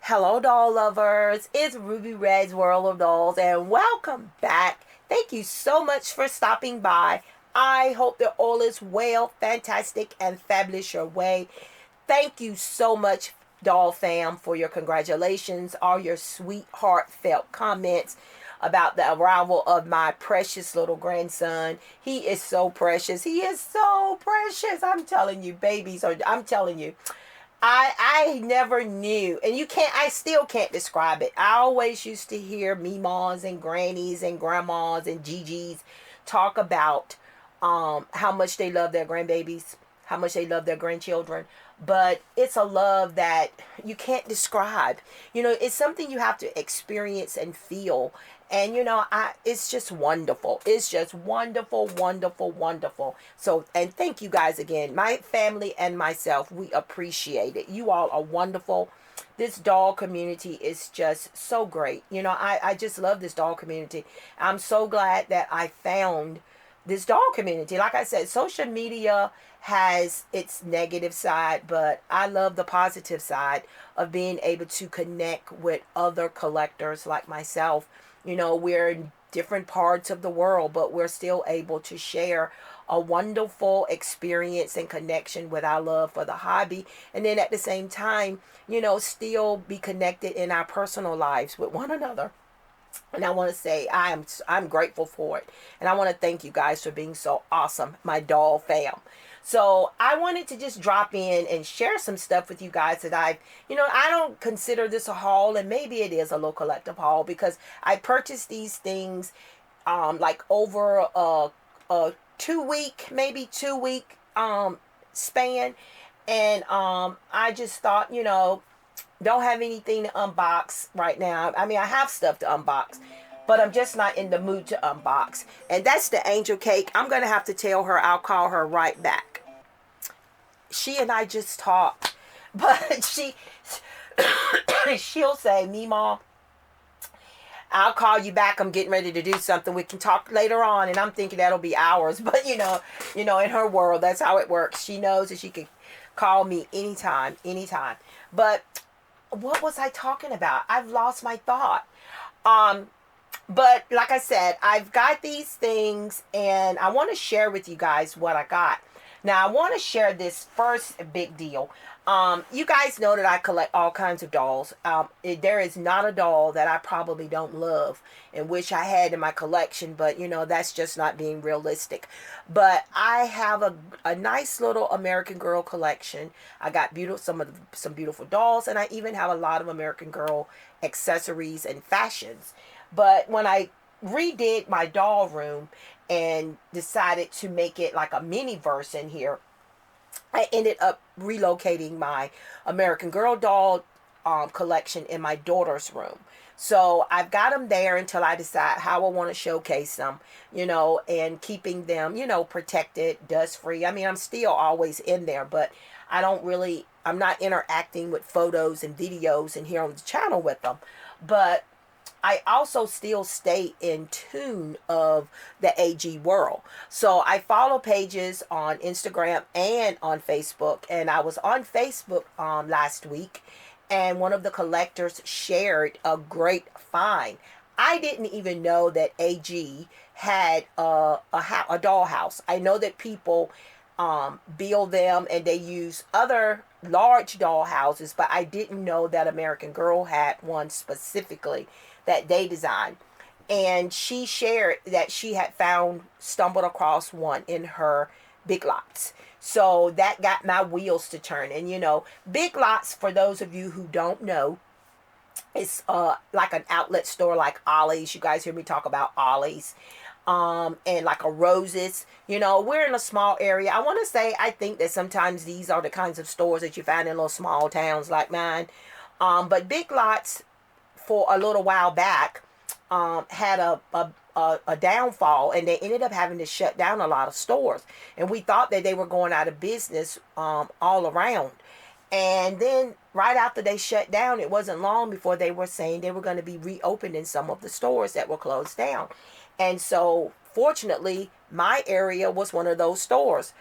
Hello, doll lovers. It's Ruby Red's World of Dolls, and welcome back. Thank you so much for stopping by. I hope that all is well, fantastic, and fabulous your way. Thank you so much, doll fam, for your congratulations, all your sweet, heartfelt comments about the arrival of my precious little grandson. He is so precious. He is so precious. I'm telling you, babies are, I'm telling you. I never knew, and I still can't describe it. I always used to hear memas and grannies and grandmas and Gigi's talk about how much they love their grandbabies, how much they love their grandchildren. But it's a love that you can't describe. It's something you have to experience and feel. And it's just wonderful. It's just wonderful, wonderful, wonderful. So, and thank you guys again. My family and myself, we appreciate it. You all are wonderful. This doll community is just so great. I just love this doll community. I'm so glad that I found this doll community. Like I said, social media has its negative side, but I love the positive side of being able to connect with other collectors like myself. We're in different parts of the world, but we're still able to share a wonderful experience and connection with our love for the hobby. And then at the same time, still be connected in our personal lives with one another. And I want to say I'm grateful for it. And I want to thank you guys for being so awesome, my doll fam. So I wanted to just drop in and share some stuff with you guys that I don't consider this a haul, and maybe it is a little collective haul because I purchased these things like over a 2 week, maybe 2 week span. And I just thought, don't have anything to unbox right now. I mean, I have stuff to unbox, but I'm just not in the mood to unbox. And that's the angel cake. I'm going to have to tell her I'll call her right back. She and I just talked, but she'll say, Mima, I'll call you back. I'm getting ready to do something. We can talk later on. And I'm thinking that'll be hours. But, in her world, that's how it works. She knows that she can call me anytime. But what was I talking about? I've lost my thought. But like I said, I've got these things and I want to share with you guys what I got. Now, I want to share this first big deal. You guys know that I collect all kinds of dolls. There is not a doll that I probably don't love and wish I had in my collection, but that's just not being realistic. But I have a nice little American Girl collection. I got some beautiful dolls, and I even have a lot of American Girl accessories and fashions. But when I redid my doll room and decided to make it like a mini verse in here, I ended up relocating my American Girl doll collection in my daughter's room. So I've got them there until I decide how I want to showcase them, and keeping them, protected, dust free. I mean, I'm still always in there, but I'm not interacting with photos and videos and here on the channel with them. But I also still stay in tune of the AG world. So I follow pages on Instagram and on Facebook. And I was on Facebook last week, and one of the collectors shared a great find. I didn't even know that AG had a dollhouse. I know that people build them and they use other large doll houses, but I didn't know that American Girl had one specifically that they designed. And she shared that she had stumbled across one in her Big Lots. So that got my wheels to turn. And Big Lots, for those of you who don't know, it's like an outlet store like Ollie's. You guys hear me talk about Ollie's. And like a Roses. We're in a small area. I want to say, I think that sometimes these are the kinds of stores that you find in little small towns like mine. But Big Lots, for a little while back, had a downfall, and they ended up having to shut down a lot of stores. And we thought that they were going out of business all around. And then right after they shut down, it wasn't long before they were saying they were going to be reopening some of the stores that were closed down. And so, fortunately, my area was one of those stores.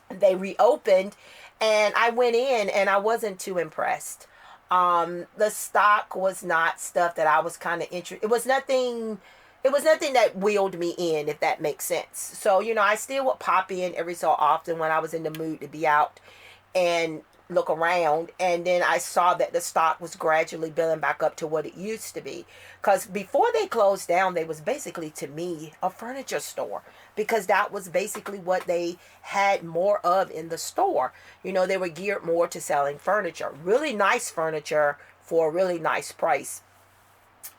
They reopened, And I went in and I wasn't too impressed. The stock was not stuff that I was kind of interested. It was nothing that wheeled me in, if that makes sense. So, I still would pop in every so often when I was in the mood to be out and look around. And then I saw that the stock was gradually building back up to what it used to be. Because before they closed down, they was basically, to me, a furniture store. Because that was basically what they had more of in the store. They were geared more to selling furniture. Really nice furniture for a really nice price.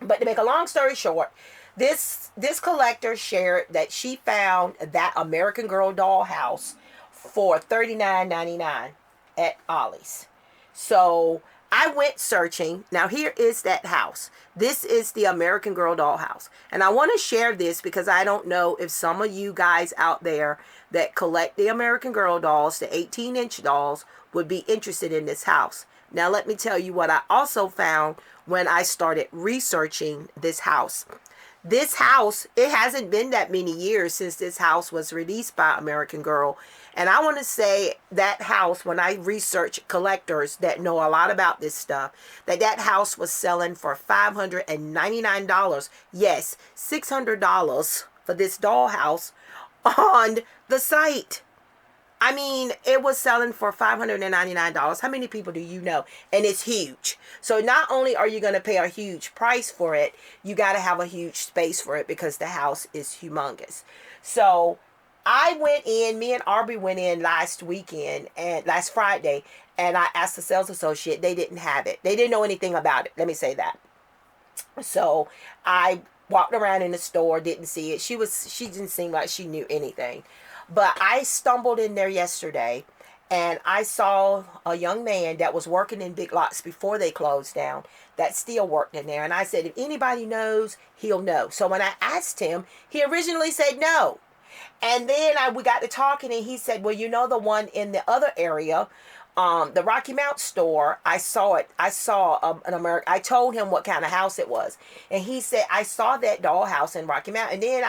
But to make a long story short, this collector shared that she found that American Girl dollhouse for $39.99 at Ollie's. So I went searching. Now here is that house. This is the American Girl dollhouse. And I want to share this because I don't know if some of you guys out there that collect the American Girl dolls, the 18-inch dolls, would be interested in this house. Now let me tell you what I also found when I started researching this house. This house, it hasn't been that many years since this house was released by American Girl. And I want to say that house, when I research collectors that know a lot about this stuff, that house was selling for $599. Yes, $600 for this dollhouse on the site. I mean, it was selling for $599. How many people do you know? And it's huge. So not only are you going to pay a huge price for it, you got to have a huge space for it because the house is humongous. So I went in, me and Barbie went in last Friday, and I asked the sales associate. They didn't have it. They didn't know anything about it. Let me say that. So I walked around in the store, didn't see it. She didn't seem like she knew anything. But I stumbled in there yesterday and I saw a young man that was working in Big Lots before they closed down that still worked in there. And I said, if anybody knows, he'll know. So when I asked him, he originally said no. And then we got to talking and he said, well, the one in the other area, the Rocky Mount store, I saw it. I saw an American. I told him what kind of house it was. And he said, I saw that dollhouse in Rocky Mount. And then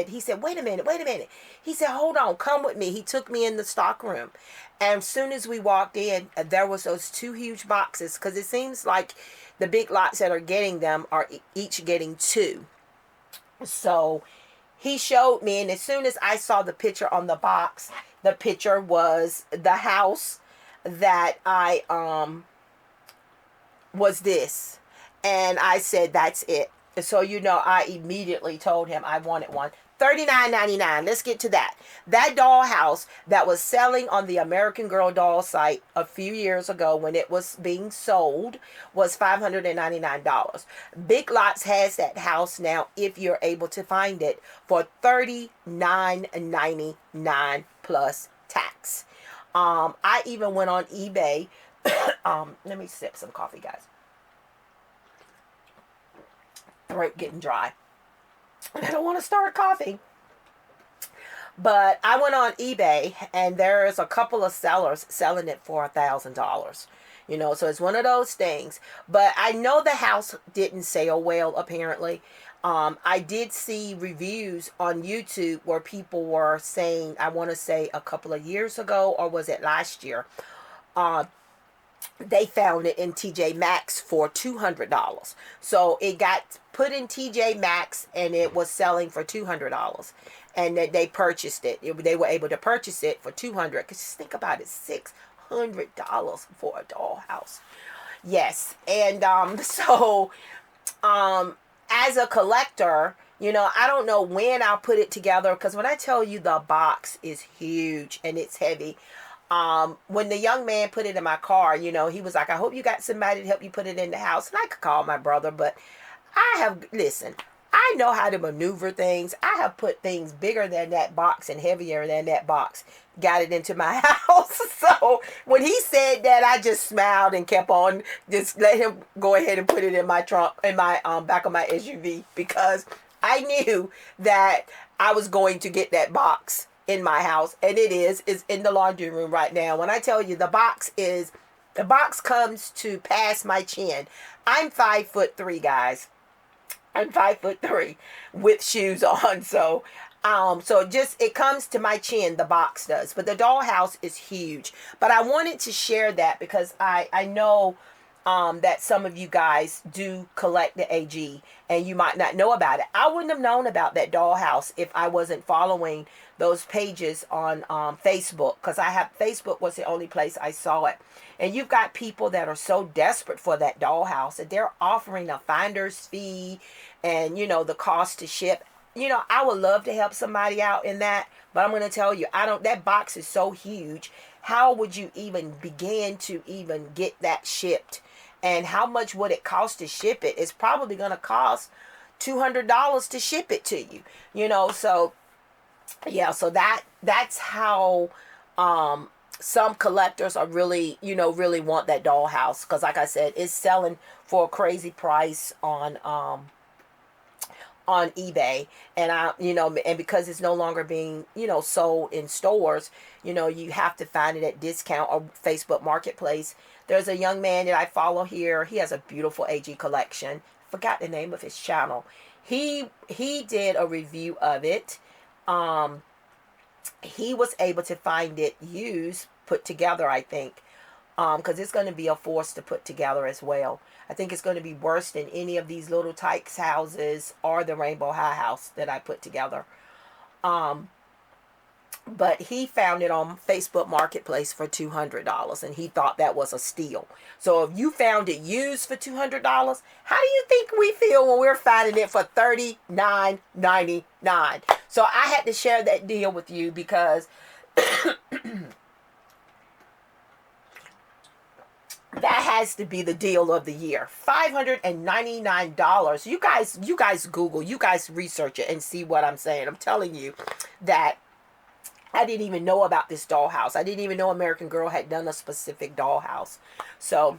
he said, wait a minute. He said, hold on, come with me. He took me in the stock room. And as soon as we walked in, there was those two huge boxes. Because it seems like the Big Lots that are getting them are each getting two. So he showed me. And as soon as I saw the picture on the box, the picture was the house that I was this, and I said that's it. So I immediately told him I wanted one. $39.99. Let's get to that. That dollhouse that was selling on the American Girl doll site a few years ago when it was being sold was $599. Big Lots has that house now, if you're able to find it, for $39.99 plus tax. I even went on eBay. Let me sip some coffee, guys. Throat getting dry. I don't want to start coughing. But I went on eBay and there's a couple of sellers selling it for $1,000. So it's one of those things. But I know the house didn't sell well, apparently. I did see reviews on YouTube where people were saying, I want to say a couple of years ago, or was it last year, they found it in TJ Maxx for $200. So it got put in TJ Maxx and it was selling for $200. And they purchased it. They were able to purchase it for $200. Because just think about it, $600 for a dollhouse. Yes. And as a collector, I don't know when I'll put it together. Because when I tell you the box is huge and it's heavy. When the young man put it in my car, he was like, I hope you got somebody to help you put it in the house. And I could call my brother, but I know how to maneuver things. I have put things bigger than that box and heavier than that box, got it into my house. So when he said that, I just smiled and kept on, just let him go ahead and put it in my trunk, in my back of my SUV, because I knew that I was going to get that box in my house, and it's in the laundry room right now. When I tell you the box comes to past my chin. I'm 5'3", guys. I'm 5'3" with shoes on, so So it comes to my chin, the box does. But the dollhouse is huge. But I wanted to share that because I know that some of you guys do collect the AG and you might not know about it. I wouldn't have known about that dollhouse if I wasn't following those pages on Facebook, because Facebook was the only place I saw it. And you've got people that are so desperate for that dollhouse that they're offering a finder's fee and, the cost to ship. I would love to help somebody out in that, but I'm going to tell you, that box is so huge. How would you even begin to even get that shipped? And how much would it cost to ship it? It's probably going to cost $200 to ship it to you. So yeah, so that's how some collectors are really, really want that dollhouse, because like I said, it's selling for a crazy price on eBay. And and because it's no longer being, sold in stores, you have to find it at discount or Facebook Marketplace. There's a young man that I follow here. He has a beautiful AG collection. Forgot the name of his channel. He did a review of it. He was able to find it used, put together, I think, because it's going to be a force to put together as well. I think it's going to be worse than any of these little Tykes houses or the Rainbow High house that I put together. But he found it on Facebook Marketplace for $200, and he thought that was a steal. So if you found it used for $200, how do you think we feel when we're finding it for $39.99? So I had to share that deal with you because that has to be the deal of the year. $599. You guys Google, you guys research it and see what I'm saying. I'm telling you that I didn't even know about this dollhouse. I didn't even know American Girl had done a specific dollhouse. So,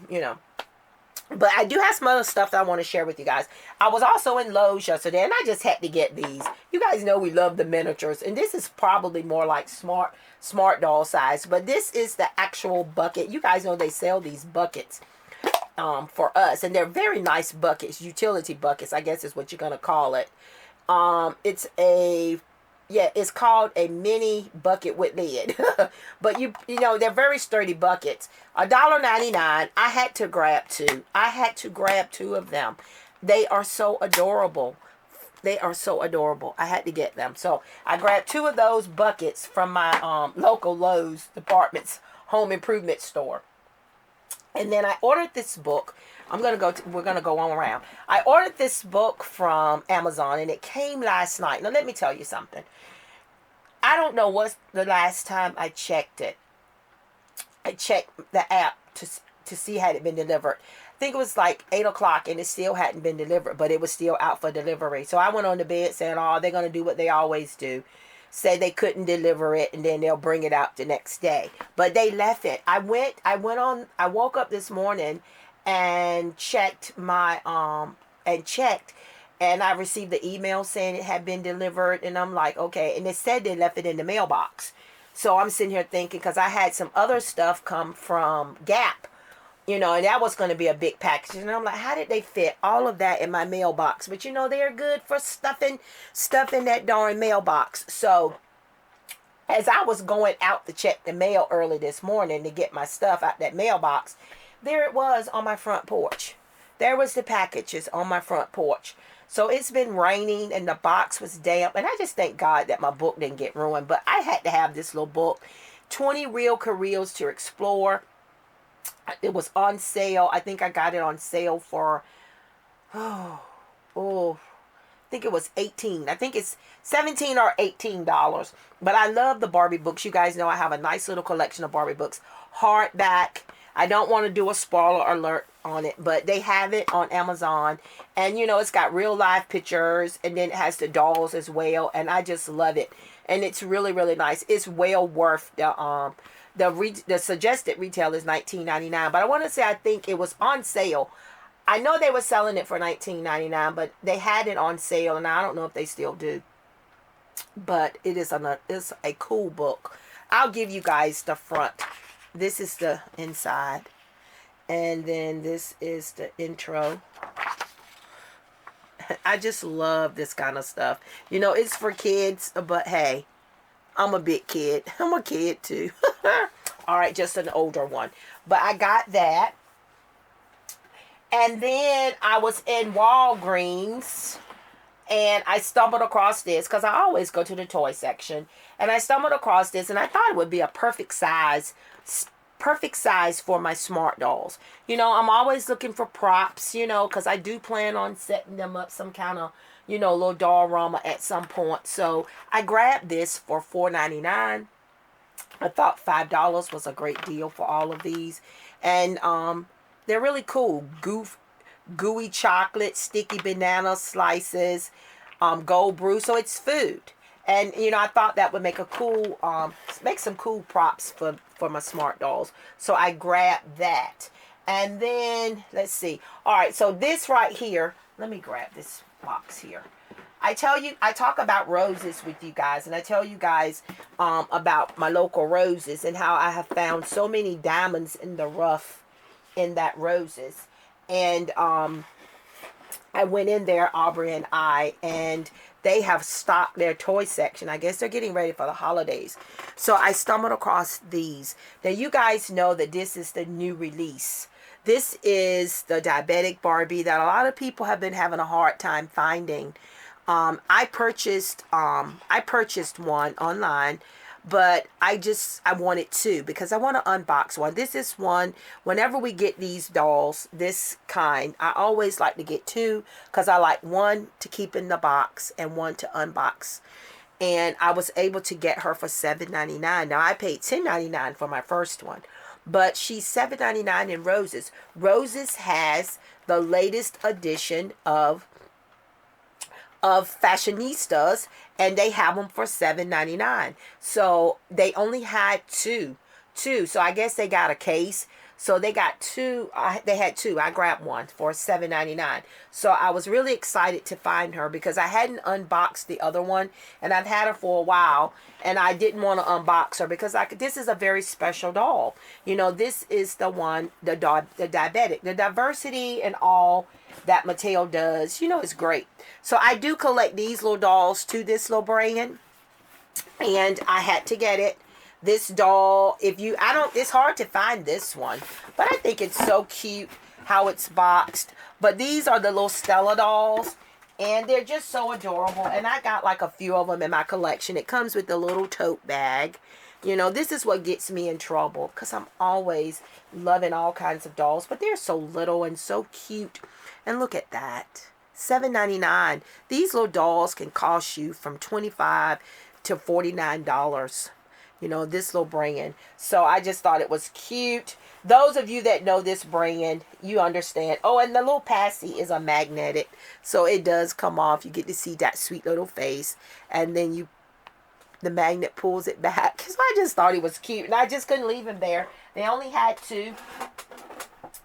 But I do have some other stuff that I want to share with you guys. I was also in Lowe's yesterday, and I just had to get these. You guys know we love the miniatures, and this is probably more like smart doll size. But this is the actual bucket. You guys know they sell these buckets for us, and they're very nice buckets, utility buckets, I guess is what you're gonna call it. It's called a mini bucket with lid. But they're very sturdy buckets. $1.99. I had to grab two. I had to grab two of them. They are so adorable. They are so adorable. I had to get them. So I grabbed two of those buckets from my local Lowe's Department's home improvement store. And then I ordered this book. We're gonna go on around. I ordered this book from Amazon, and it came last night. Now let me tell you something. I don't know what's the last time I checked it. I checked the app to see had it been delivered. I think it was like 8 o'clock, and it still hadn't been delivered, but it was still out for delivery. So I went on to bed saying, "Oh, they're gonna do what they always do. Say they couldn't deliver it, and then they'll bring it out the next day." But they left it. I woke up this morning and checked and I received the email saying it had been delivered, and I'm like, okay. And it said they left it in the mailbox. So I'm sitting here thinking, because I had some other stuff come from Gap, and that was going to be a big package. And I'm like, how did they fit all of that in my mailbox? But they're good for stuffing stuff in that darn mailbox. So as I was going out to check the mail early this morning to get my stuff out that mailbox, there it was on my front porch. There was the packages on my front porch. So it's been raining, and the box was damp. And I just thank God that my book didn't get ruined. But I had to have this little book, 20 Real Careers to Explore. It was on sale. I think I got it on sale for, I think it was 18. I think it's 17 or $18. But I love the Barbie books. You guys know I have a nice little collection of Barbie books. Hardback. I don't want to do a spoiler alert on it, but they have it on Amazon. And it's got real life pictures, and then it has the dolls as well, and I just love it. And it's really, really nice. It's well worth the suggested retail is $19.99, but I want to say I think it was on sale. I know they were selling it for $19.99, but they had it on sale, and I don't know if they still do. But it's a cool book. I'll give you guys the front. This is the inside, and then this is the intro. I just love this kind of stuff. You know, it's for kids, but hey, I'm a big kid. I'm a kid too. All right, just an older one. But I got that. And then I was in Walgreens and I stumbled across this because I always go to the toy section. And I stumbled across this and I thought it would be a perfect size for my smart dolls. You know, I'm always looking for props, you know, because I do plan on setting them up some kind of, you know, little doll rama at some point. So I grabbed this for $4.99. I thought $5 was a great deal for all of these. And they're really cool. Gooey chocolate, sticky banana slices, gold brew. So it's food. And, you know, I thought that would make a cool, make some cool props for my smart dolls. So I grabbed that. And then, let's see. All right, so this right here, let me grab this box here. I talk about roses with you guys, and I tell you guys about my local roses and how I have found so many diamonds in the rough in that roses. And I went in there, Aubrey and I, and they have stocked their toy section. I guess they're getting ready for the holidays. So I stumbled across these. Now, you guys know that this is the new release. This is the diabetic Barbie that a lot of people have been having a hard time finding. I purchased one online, but I wanted two because I want to unbox one. This is one, whenever we get these dolls, this kind, I always like to get two because I like one to keep in the box and one to unbox. And I was able to get her for $7.99. Now, I paid $10.99 for my first one, but she's $7.99 in Roses. Roses has the latest edition of fashionistas, and they have them for $7.99. So they only had two. So I guess they got a case. So they got two. They had two. I grabbed one for $7.99. So I was really excited to find her because I hadn't unboxed the other one, and I've had her for a while, and I didn't want to unbox her because this is a very special doll. You know, this is the one, the diabetic, the diversity and all that Mattel does, you know, is great. So I do collect these little dolls to this little brand, and I had to get it. This doll, it's hard to find this one, but I think it's so cute how it's boxed. But these are the little Stella dolls, and they're just so adorable. And I got like a few of them in my collection. It comes with a little tote bag. You know, this is what gets me in trouble because I'm always loving all kinds of dolls, but they're so little and so cute. And look at that, $7.99. These little dolls can cost you from $25 to $49. You know, this little brand. So I just thought it was cute. Those of you that know this brand, you understand. Oh, and the little passy is a magnetic, so it does come off. You get to see that sweet little face, and then the magnet pulls it back. So I just thought he was cute, and I just couldn't leave him there. They only had two,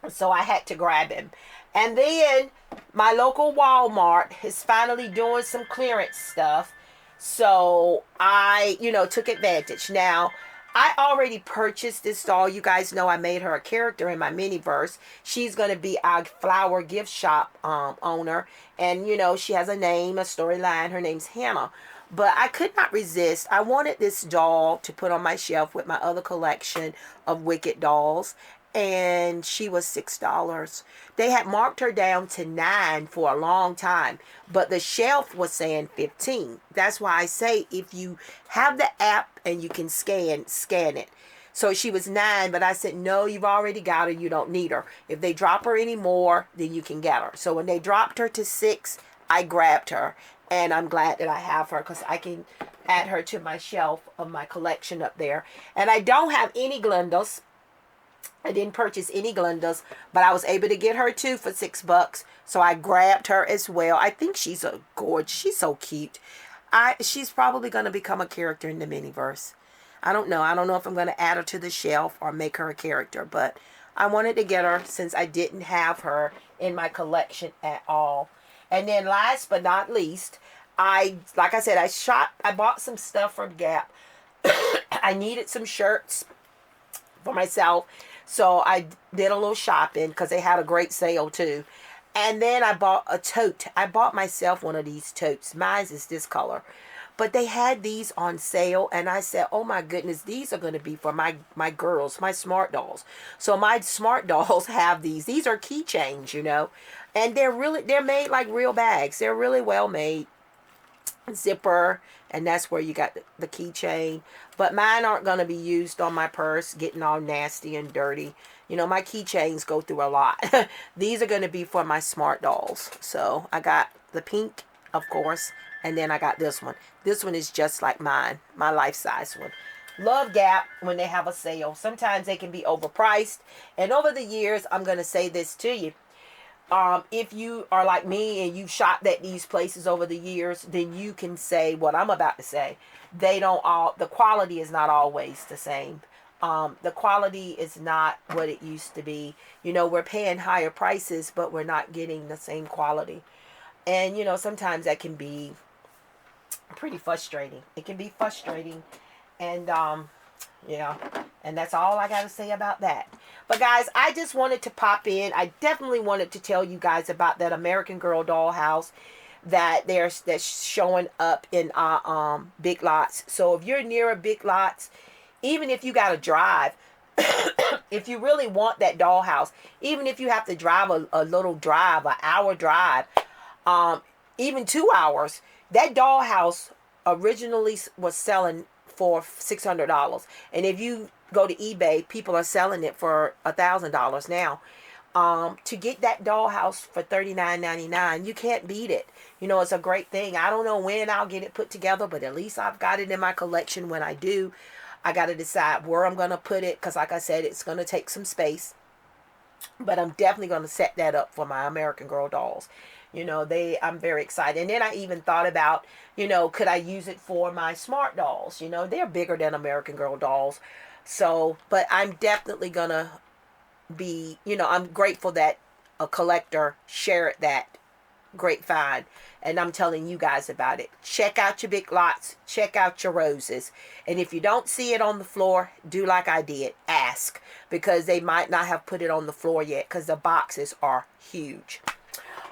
so I had to grab him. And then my local Walmart is finally doing some clearance stuff. So I, took advantage. Now, I already purchased this doll. You guys know I made her a character in my mini-verse. She's going to be our flower gift shop owner. And, she has a name, a storyline. Her name's Hannah. But I could not resist. I wanted this doll to put on my shelf with my other collection of Wicked dolls. And she was $6. They had marked her down to $9 for a long time, but the shelf was saying $15. That's why I say if you have the app and you can scan it. So she was $9, but I said, no, you've already got her. You don't need her. If they drop her anymore, then you can get her. So when they dropped her to $6, I grabbed her, and I'm glad that I have her because I can add her to my shelf of my collection up there. And I don't have any Glendas. I didn't purchase any Glendas, but I was able to get her too for $6. So I grabbed her as well. I think she's a gorge. She's so cute. She's probably going to become a character in the miniverse. I don't know. I don't know if I'm going to add her to the shelf or make her a character, but I wanted to get her since I didn't have her in my collection at all. And then last but not least, like I said, I bought some stuff from Gap. I needed some shirts for myself. So I did a little shopping because they had a great sale too. And then I bought a tote. I bought myself one of these totes. Mine is this color. But they had these on sale, and I said, oh my goodness, these are going to be for my girls, my smart dolls. So my smart dolls have these. These are keychains, you know. And they're made like real bags. They're really well made. Zipper, and that's where you got the keychain. But mine aren't going to be used on my purse, getting all nasty and dirty. You know, my keychains go through a lot. These are going to be for my smart dolls. So I got the pink, of course, and then I got this one. This one is just like mine, my life-size one. Love Gap when they have a sale. Sometimes they can be overpriced. And over the years, I'm going to say this to you. If you are like me and you've shopped at these places over the years, then you can say what I'm about to say. The quality is not always the same. The quality is not what it used to be. You know, we're paying higher prices, but we're not getting the same quality. And, you know, sometimes that can be pretty frustrating. It can be frustrating. And, yeah, and that's all I got to say about that. But guys, I just wanted to pop in. I definitely wanted to tell you guys about that American Girl dollhouse that's showing up in Big Lots. So if you're near a Big Lots, even if you got to drive, if you really want that dollhouse, even if you have to drive a little drive, an hour drive, even 2 hours, that dollhouse originally was selling for $600, and if you go to eBay, people are selling it for $1,000 now. To get that dollhouse for $39.99, you can't beat it. You know, it's a great thing. I don't know when I'll get it put together, but at least I've got it in my collection. When I do, I got to decide where I'm going to put it, because like I said, it's going to take some space. But I'm definitely going to set that up for my American Girl dolls. You know, I'm very excited. And then I even thought about, you know, could I use it for my smart dolls? You know, they're bigger than American Girl dolls. So, but I'm definitely going to be, you know, I'm grateful that a collector shared that great find. And I'm telling you guys about it. Check out your Big Lots. Check out your Roses. And if you don't see it on the floor, do like I did. Ask. Because they might not have put it on the floor yet, because the boxes are huge.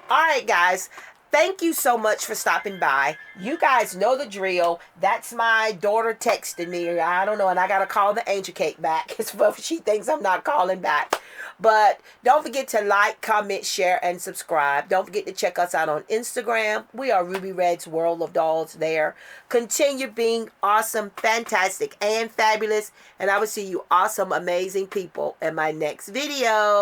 Alright guys, thank you so much for stopping by. You guys know the drill. That's my daughter texting me. I don't know, and I got to call the angel cake back. It's what she thinks I'm not calling back. But don't forget to like, comment, share, and subscribe. Don't forget to check us out on Instagram. We are Ruby Red's World of Dolls there. Continue being awesome, fantastic, and fabulous. And I will see you awesome, amazing people in my next video.